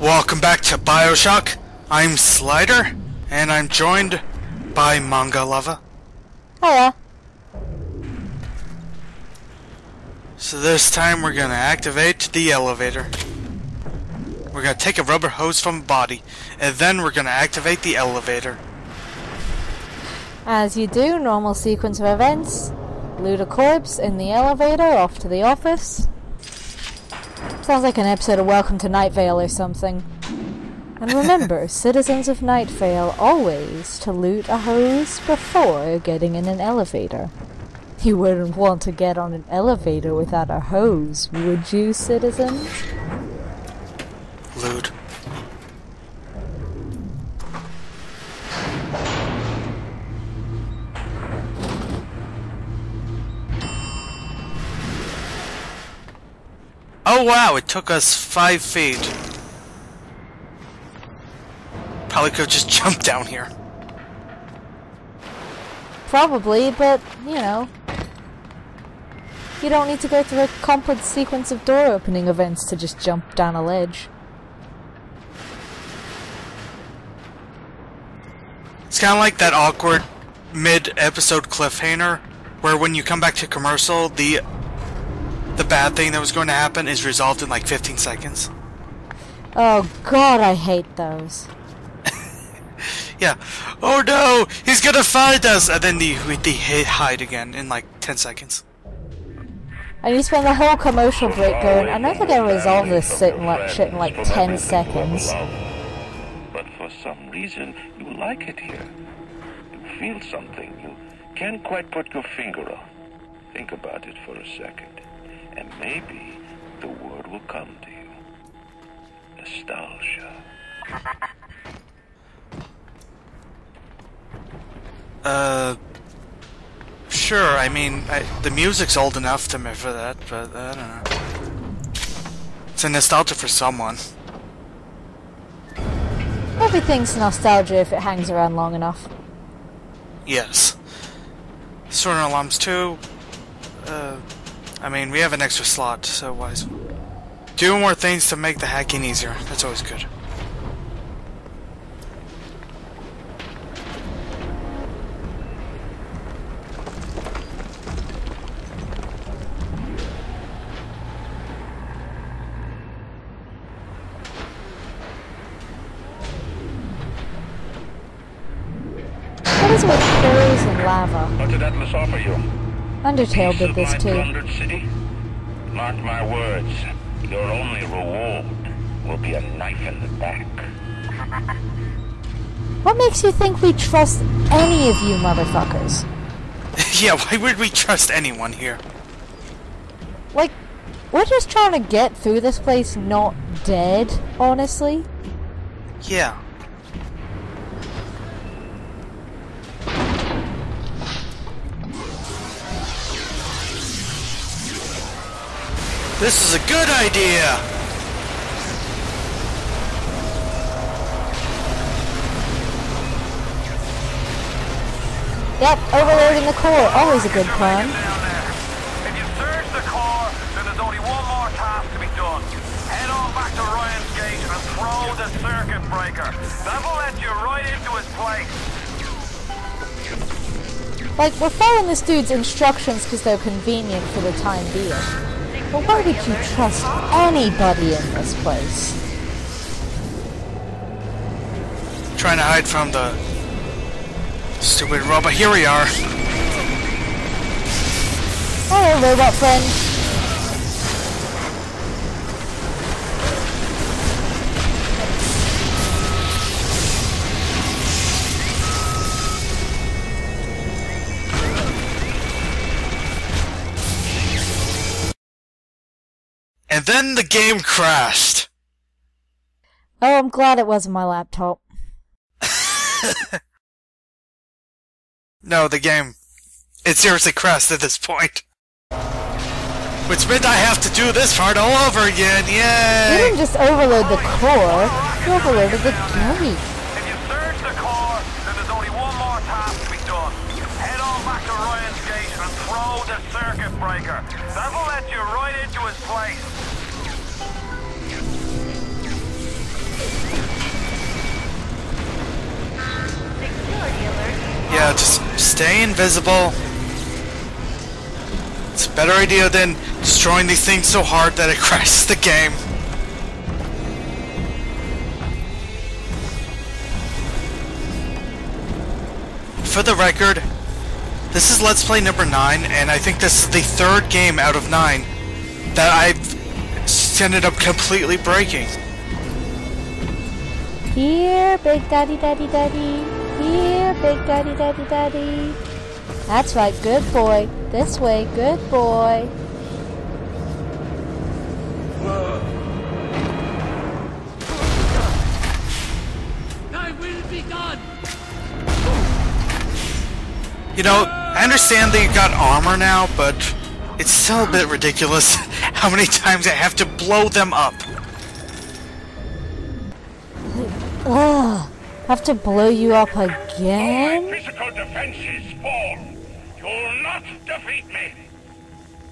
Welcome back to Bioshock. I'm Slider, and I'm joined by Manga Lover. Hiya. So this time we're gonna activate the elevator. We're gonna take a rubber hose from a body, and then we're gonna activate the elevator. As you do, normal sequence of events. Loot a corpse in the elevator, off to the office. Sounds like an episode of Welcome to Night Vale or something. And remember, citizens of Night Vale, always to loot a hose before getting in an elevator. You wouldn't want to get on an elevator without a hose, would you, citizens? Loot. Oh wow, it took us 5 feet. Probably could have just jumped down here. Probably, but, you know, you don't need to go through a complex sequence of door opening events to just jump down a ledge. It's kind of like that awkward mid-episode cliffhanger where when you come back to commercial, the bad thing that was going to happen is resolved in like 15 seconds. Oh god, I hate those. Yeah. Oh no! He's gonna find us! And then they hide again in like 10 seconds. And you spend the whole commercial break going, I know they're gonna resolve this shit in like 10 seconds. But for some reason, you like it here. You feel something you can't quite put your finger on. Think about it for a second, and maybe the word will come to you. Nostalgia. Sure, I mean, the music's old enough to me for that, but I don't know. It's a nostalgia for someone. Everything's nostalgia if it hangs around long enough. Yes. Sword and Alarms 2, I mean, we have an extra slot, so wise. Do more things to make the hacking easier. That's always good. What is it with fairies and lava? What did Atlas offer you? Undertale did this too. Plundered city? Mark my words, your only reward will be a knife in the back. What makes you think we trust any of you motherfuckers? Yeah, why would we trust anyone here? Like, we're just trying to get through this place not dead, honestly. Yeah. This is a good idea! Yep, overloading the core, always a good plan. If you search the core, then there's only one more task to be done. Head on back to Ryan's gate and throw the circuit breaker. That will let you right into his place. Like, we're following this dude's instructions because they're convenient for the time being. But why would you trust anybody in this place? Trying to hide from the stupid robot. Here we are. Hello, robot friend. And then the game crashed. Oh, I'm glad it wasn't my laptop. No, the game. It seriously crashed at this point. Which meant I have to do this part all over again. You Yay! didn't just overload the core, you overloaded the gate. If you search the core, then there's only one more task to be done. Head on back to Ryan's gate and throw the circuit breaker. That will let you right into his place. Stay invisible. It's a better idea than destroying these things so hard that it crashes the game. For the record, this is Let's Play number 9, and I think this is the 3rd game out of 9 that I've ended up completely breaking. Here, big daddy, daddy, daddy. Here, big daddy, daddy, daddy. That's right, good boy. This way, good boy. I will be gone. You know, I understand that you got armor now, but it's still a bit ridiculous how many times I have to blow them up. Ugh, have to blow you up again? My physical defenses fall. You'll not defeat me.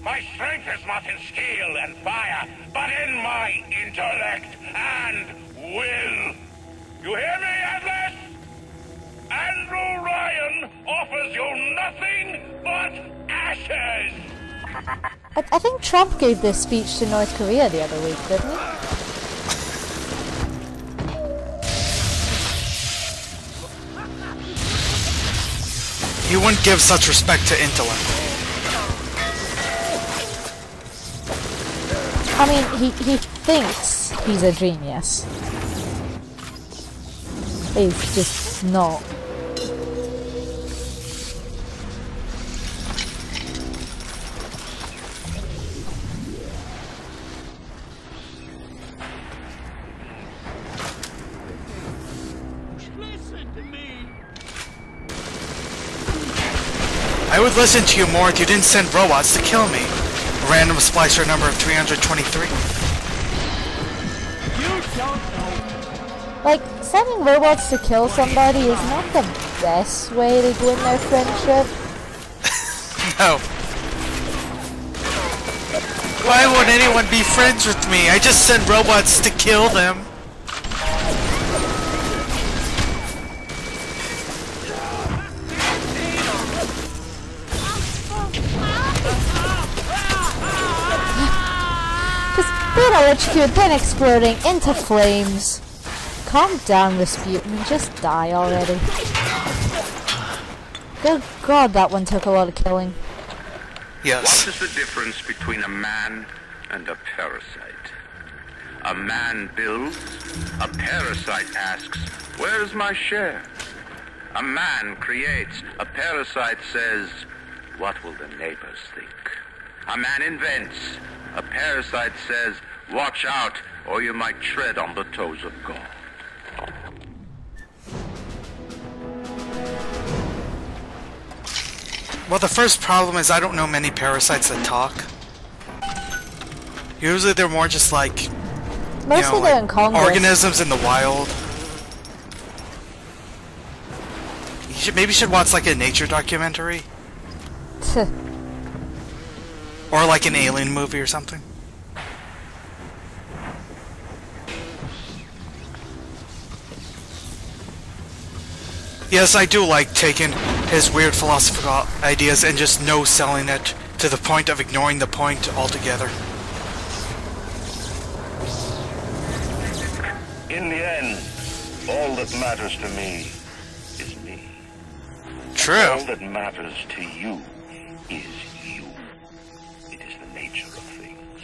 My strength is not in steel and fire, but in my intellect and will. You hear me, Atlas? Andrew Ryan offers you nothing but ashes. I think Trump gave this speech to North Korea the other week, didn't he? He wouldn't give such respect to intellect. I mean, he thinks he's a genius. He's just not. Listen to me. I would listen to you more if you didn't send robots to kill me. Random splicer number 323. You don't know. Like, sending robots to kill somebody is not the best way to win their friendship. No. Why would anyone be friends with me? I just send robots to kill them. Being electrocuted, then exploding into flames. Calm down, Rasputin. Just die already. Good God, that one took a lot of killing. Yes. What is the difference between a man and a parasite? A man builds, a parasite asks, where's my share? A man creates, a parasite says, what will the neighbors think? A man invents, a parasite says, watch out, or you might tread on the toes of God. Well, the first problem is I don't know many parasites that talk. Usually they're more just like, Mostly they're in Congress. organisms in the wild. Maybe you should watch like a nature documentary. Or like an alien movie or something. Yes, I do like taking his weird philosophical ideas and just no-selling it to the point of ignoring the point altogether. In the end, all that matters to me is me. True. All that matters to you is you. It is the nature of things.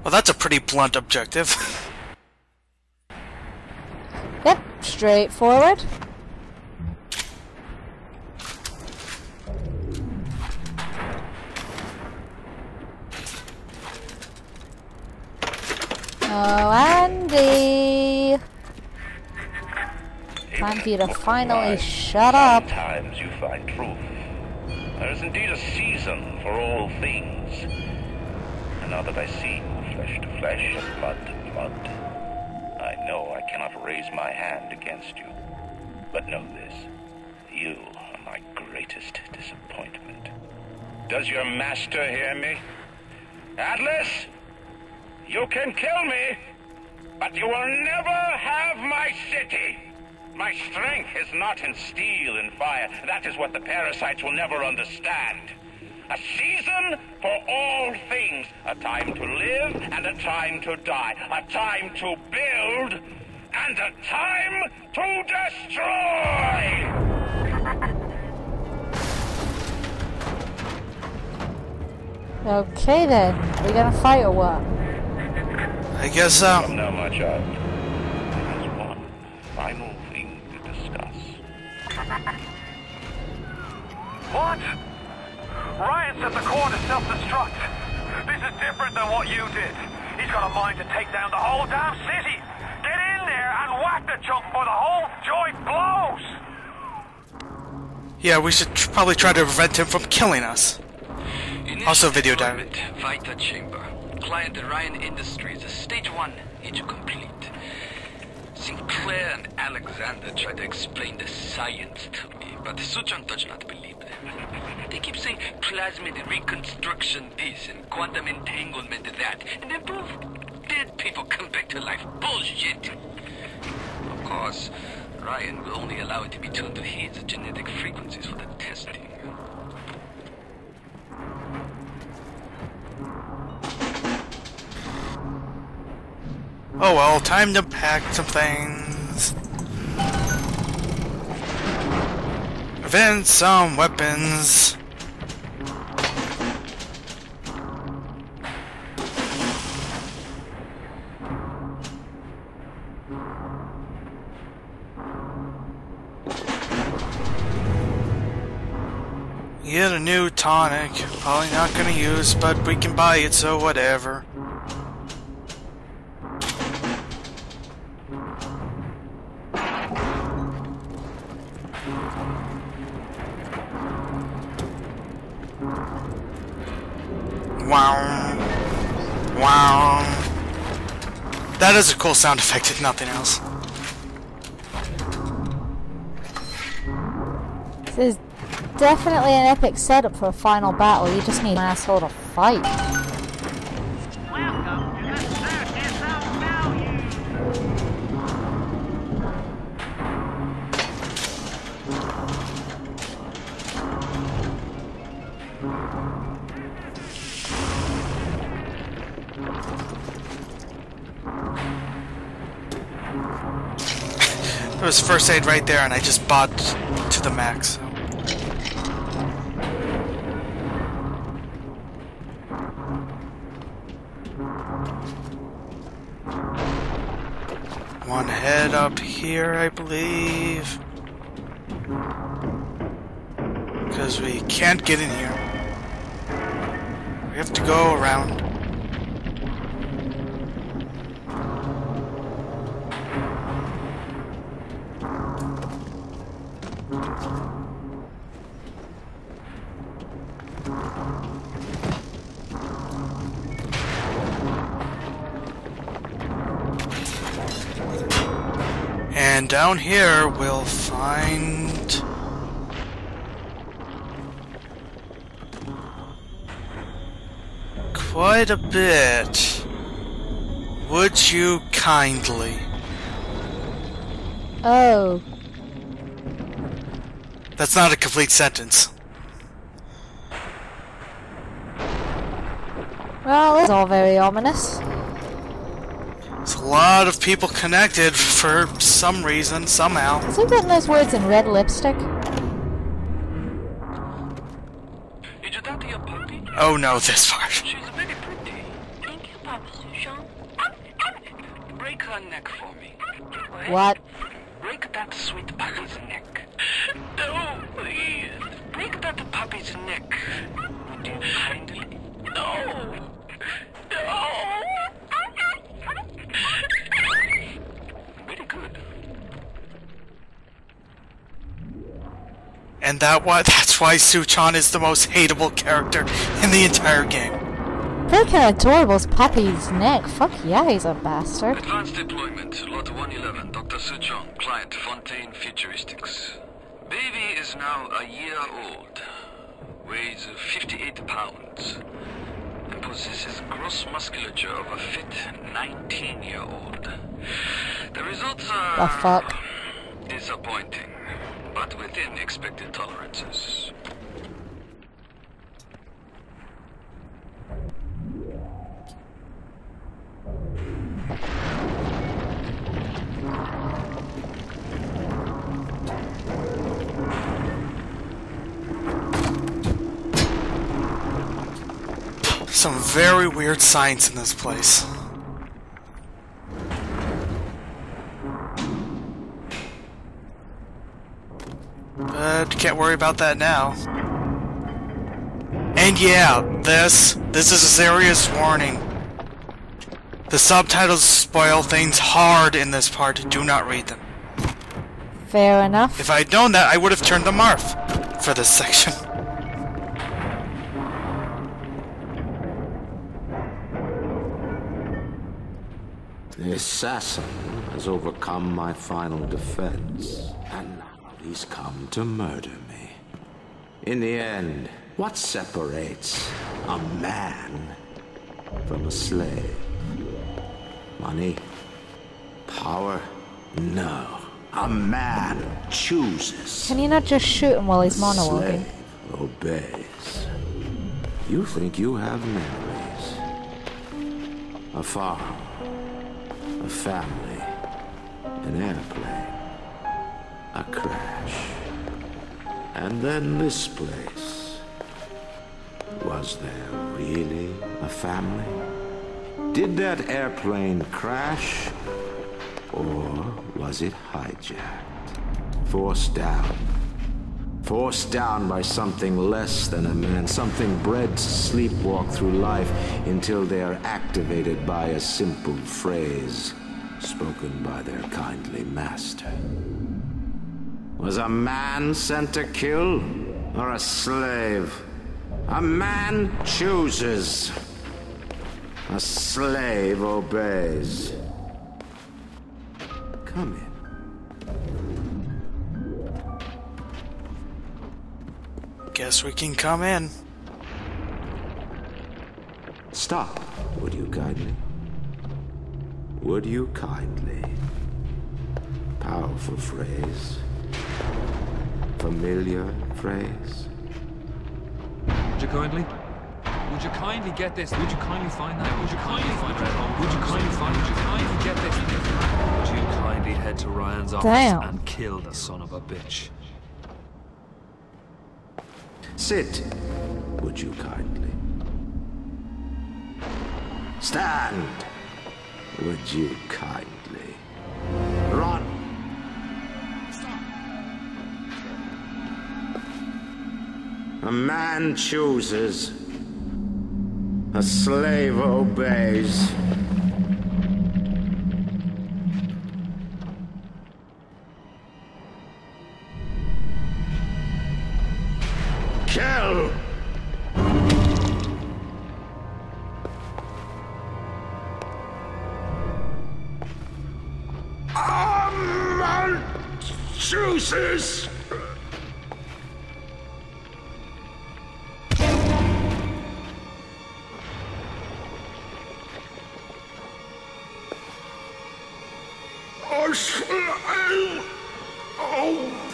Well, that's a pretty blunt objective. Yep, straightforward. Oh, Andy! Time for you to finally shut up. Sometimes you find truth. There is indeed a season for all things. And now that I see you flesh to flesh and blood to blood, I know I cannot raise my hand against you. But know this, you are my greatest disappointment. Does your master hear me? Atlas? You can kill me, but you will never have my city. My strength is not in steel and fire. That is what the parasites will never understand. A season for all things. A time to live and a time to die. A time to build and a time to destroy! Okay then, we gonna fight or what? I guess so. From now, my child, there's one final thing to discuss. What? Ryan set the core to self-destruct. This is different than what you did. He's got a mind to take down the whole damn city. Get in there and whack the chunk before the whole joint blows. Yeah, we should probably try to prevent him from killing us. Also, video diary. Vita chamber. Client Ryan Industries. Stage 1. Need to complete. Sinclair and Alexander tried to explain the science to me, but Suchan does not believe them. They keep saying plasmid reconstruction this and quantum entanglement that, and then poof, dead people come back to life. Bullshit! Of course, Ryan will only allow it to be tuned to his genetic frequencies for the testing. Oh well, time to pack some things. Invent some weapons. Get a new tonic. Probably not gonna use, but we can buy it, so whatever. Wow. Wow. That is a cool sound effect, if nothing else. This is definitely an epic setup for a final battle. You just need an asshole to fight. Welcome to the Circus of Value. There was first aid right there, and I just bought to the max. So. One head up here, I believe. Because we can't get in here. We have to go around. And down here we'll find quite a bit. Would you kindly? Oh. That's not a complete sentence. Well, it's all very ominous. There's a lot of people connected for some reason, somehow. Is he written those words in red lipstick? Did you talk to your puppy? Oh no, this part. She's very pretty. Thank you, Papa Sujan. Break her neck for me. What? Break that sweet puppy's neck. No, please. Break that puppy's neck. Would you kindly? No. No. And that's why Suchan is the most hateable character in the entire game. Freaking adorable's puppy's neck. Fuck yeah, he's a bastard. Advanced deployment, Lot 111, Dr. Suchong, client Fontaine Futuristics. Baby is now a year old, weighs 58 pounds, and possesses gross musculature of a fit 19-year-old. The results are The fuck? disappointing, but within expected tolerances. Some very weird science in this place. But can't worry about that now. And yeah, this is a serious warning. The subtitles spoil things hard in this part. Do not read them. Fair enough. If I'd known that, I would have turned them off for this section. The assassin has overcome my final defense, and now he's come to murder me. In the end, what separates a man from a slave? Money? Power? No. A man chooses. Can you not just shoot him while he's monologuing? Slave obeys. You think you have memories. A farm. A family, an airplane, a crash, and then this place. Was there really a family? Did that airplane crash, or was it hijacked? Forced down by something less than a man, something bred to sleepwalk through life until they are activated by a simple phrase spoken by their kindly master. Was a man sent to kill, or a slave? A man chooses. A slave obeys. Come in. Guess we can come in. Stop, would you kindly? Would you kindly? Powerful phrase. Familiar phrase. Would you kindly? Would you kindly get this? Would you kindly find that? Would you kindly find that? Would you kindly find? Would you kindly get this? Would you kindly head to Ryan's office and kill the son of a bitch? Sit, would you kindly? Stand, would you kindly? Run. A man chooses. A slave obeys. Kill! A man chooses! A slave obeys!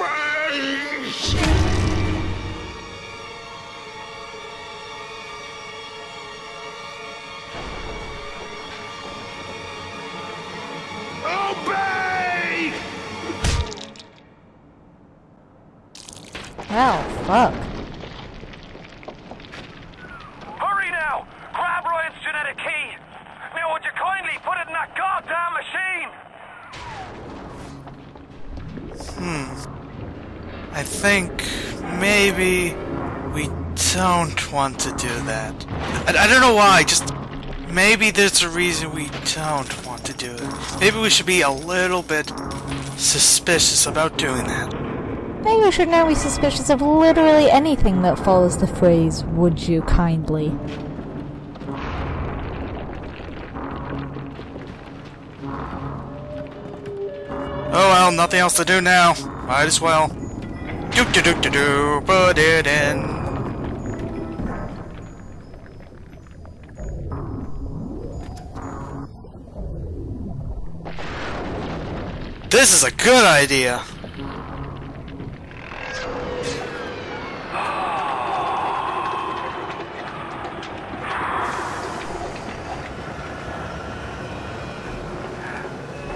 Obey! Oh, fuck. Hurry now! Grab Ryan's genetic key! Now would you kindly put it in that goddamn machine? I think maybe we don't want to do that. I don't know why, just maybe there's a reason we don't want to do it. Maybe we should be a little bit suspicious about doing that. Maybe we should now be suspicious of literally anything that follows the phrase, "Would you kindly?" Oh well, nothing else to do now. Might as well. Do, put it in. This is a good idea.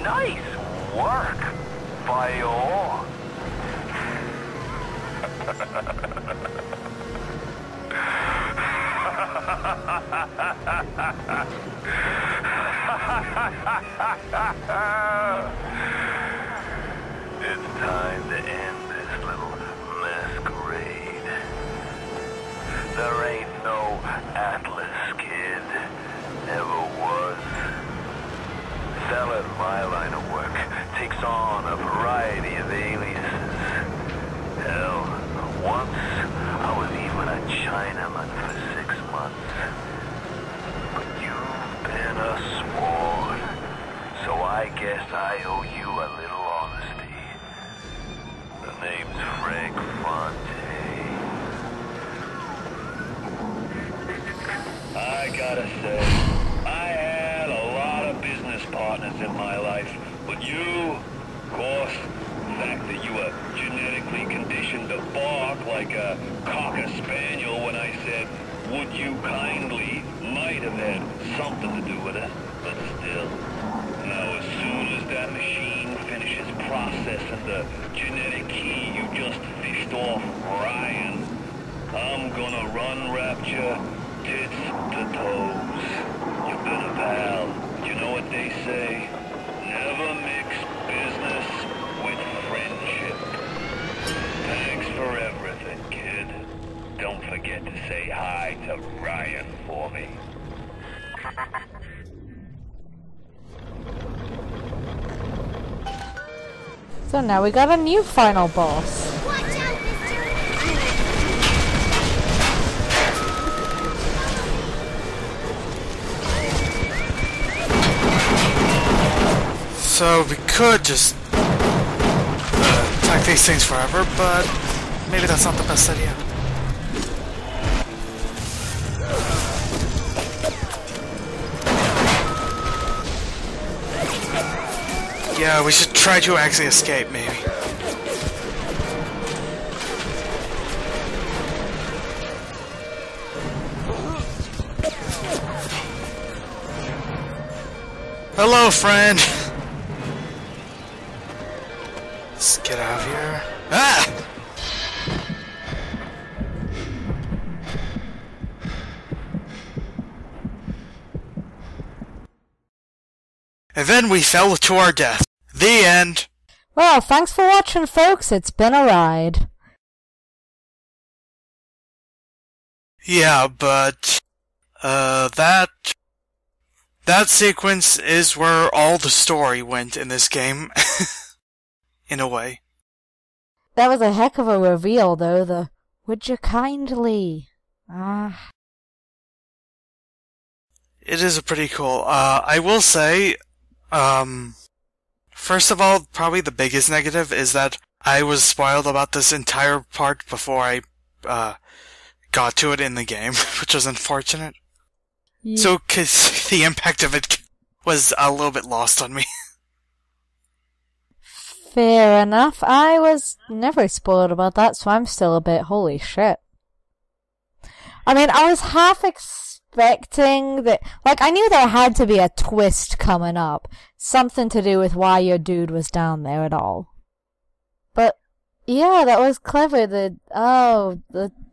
Nice work, Bio. It's time to end this little masquerade. There ain't no Atlas kid. Never was. Selling my line of work takes on a variety of aliases. Hell, once I was even a Chinaman for 6 months. But you've been a sport, so I guess I owe you a little honesty. The name's Frank Fonte. I gotta say, I had a lot of business partners in my life, but you, of course, the fact that you were genetically conditioned to bark like a cocker spaniel when I said, "Would you kindly," might have had something to do with it, but still. Now, as soon as that machine finishes processing the genetic key you just fished off Ryan, I'm gonna run rapture tits to toes. You've been a pal. You know what they say? Never mix business with friendship. Thanks for everything, kid. Don't forget to say hi to Ryan for me. So now we got a new final boss. So we could just attack these things forever, but maybe that's not the best idea. Yeah, we should try to actually escape, maybe. Hello, friend! Let's get out of here. Ah! And then we fell to our death. The end. Well, thanks for watching, folks. It's been a ride. Yeah, but that sequence is where all the story went in this game. In a way. That was a heck of a reveal, though, the "Would you kindly?" Ah. It is a pretty cool. I will say, first of all, probably the biggest negative is that I was spoiled about this entire part before I got to it in the game, which was unfortunate. Yeah. So, 'cause the impact of it was a little bit lost on me. Fair enough. I was never spoiled about that, so I'm still a bit holy shit. I mean, I was half expecting that, like, I knew there had to be a twist coming up. Something to do with why your dude was down there at all. But, yeah, that was clever. The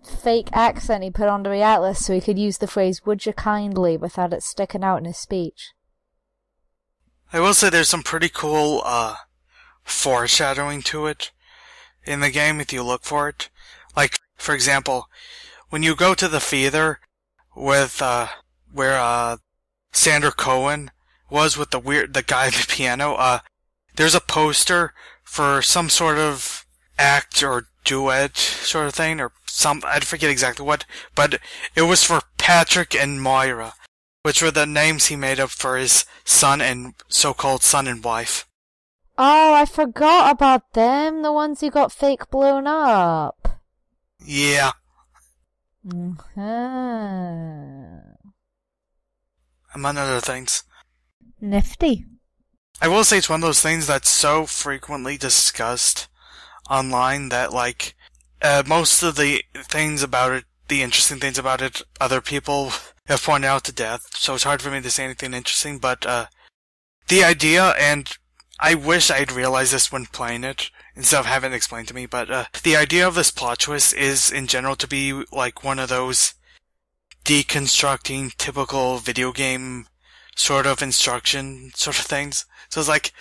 fake accent he put onto the Atlas so he could use the phrase, "Would you kindly," without it sticking out in his speech. I will say there's some pretty cool, foreshadowing to it in the game if you look for it. Like, for example, when you go to the theater with, where, Sander Cohen was with the guy at the piano, there's a poster for some sort of act or duet sort of thing, or I forget exactly what, but it was for Patrick and Moira, which were the names he made up for his son and so-called son and wife. Oh, I forgot about them, the ones who got fake blown up. Yeah. Mm-hmm. Among other things. Nifty. I will say it's one of those things that's so frequently discussed online that, like, most of the things about it, the interesting things about it, other people have pointed out to death, so it's hard for me to say anything interesting, but, the idea, and I wish I'd realized this when playing it, instead of having it explained to me, but, the idea of this plot twist is, in general, to be, like, one of those deconstructing typical video game sort of instruction sort of things. So it's like,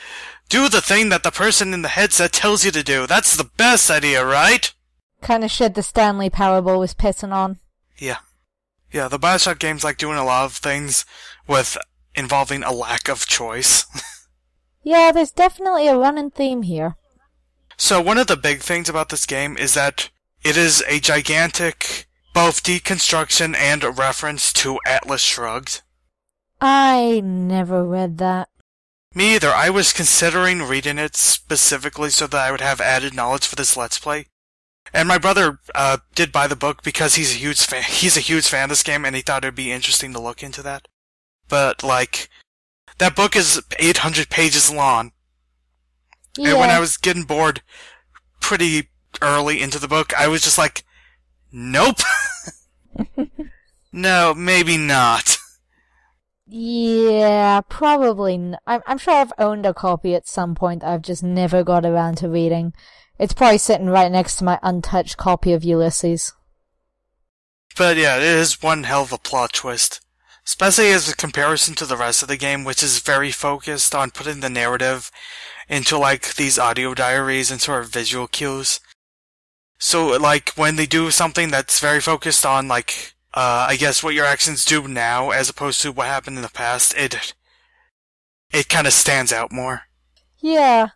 do the thing that the person in the headset tells you to do. That's the best idea, right? Kind of shit the Stanley Parable was pissing on. Yeah. Yeah, the Bioshock game's like doing a lot of things with involving a lack of choice. Yeah, there's definitely a running theme here. So one of the big things about this game is that it is a gigantic both deconstruction and a reference to Atlas Shrugged. I never read that. Me either. I was considering reading it specifically so that I would have added knowledge for this Let's Play. And my brother did buy the book because he's a huge fan. He's a huge fan of this game, and he thought it would be interesting to look into that. But, like, that book is 800 pages long. Yeah. And when I was getting bored pretty early into the book, I was just like, nope. No, maybe not. Yeah, probably. I'm sure I've owned a copy at some point I've just never got around to reading. It's probably sitting right next to my untouched copy of Ulysses. But yeah, it is one hell of a plot twist. Especially as a comparison to the rest of the game, which is very focused on putting the narrative into, like, these audio diaries and sort of visual cues. So, like, when they do something that's very focused on, like, I guess what your actions do now as opposed to what happened in the past, it kind of stands out more. Yeah.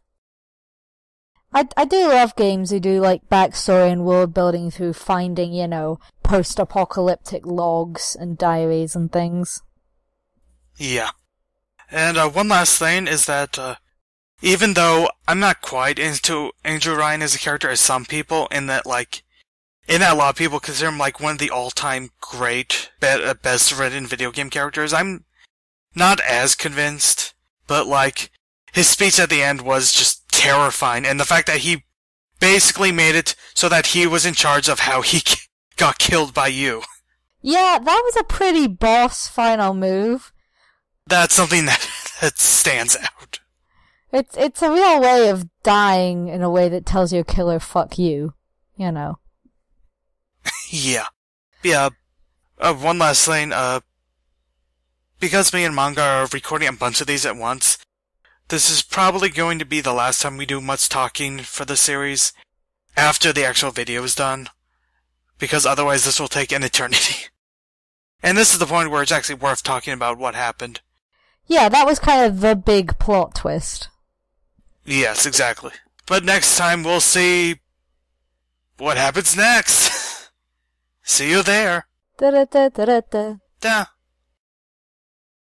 I do love games who do, like, backstory and world building through finding, you know, post-apocalyptic logs and diaries and things. Yeah. And one last thing is that, even though I'm not quite into Andrew Ryan as a character as some people, in that a lot of people consider him like one of the all-time great, best-written video game characters, I'm not as convinced, but, like, his speech at the end was just terrifying, and the fact that he basically made it so that he was in charge of how he got killed by you. Yeah, that was a pretty boss final move. That's something that stands out. It's a real way of dying in a way that tells your killer fuck you, you know. Yeah. Yeah. One last thing, because me and Manga are recording a bunch of these at once, this is probably going to be the last time we do much talking for the series after the actual video is done, because otherwise this will take an eternity. And this is the point where it's actually worth talking about what happened. Yeah, that was kind of the big plot twist. Yes, exactly. But next time we'll see what happens next. See you there. Da da da da da da. Da.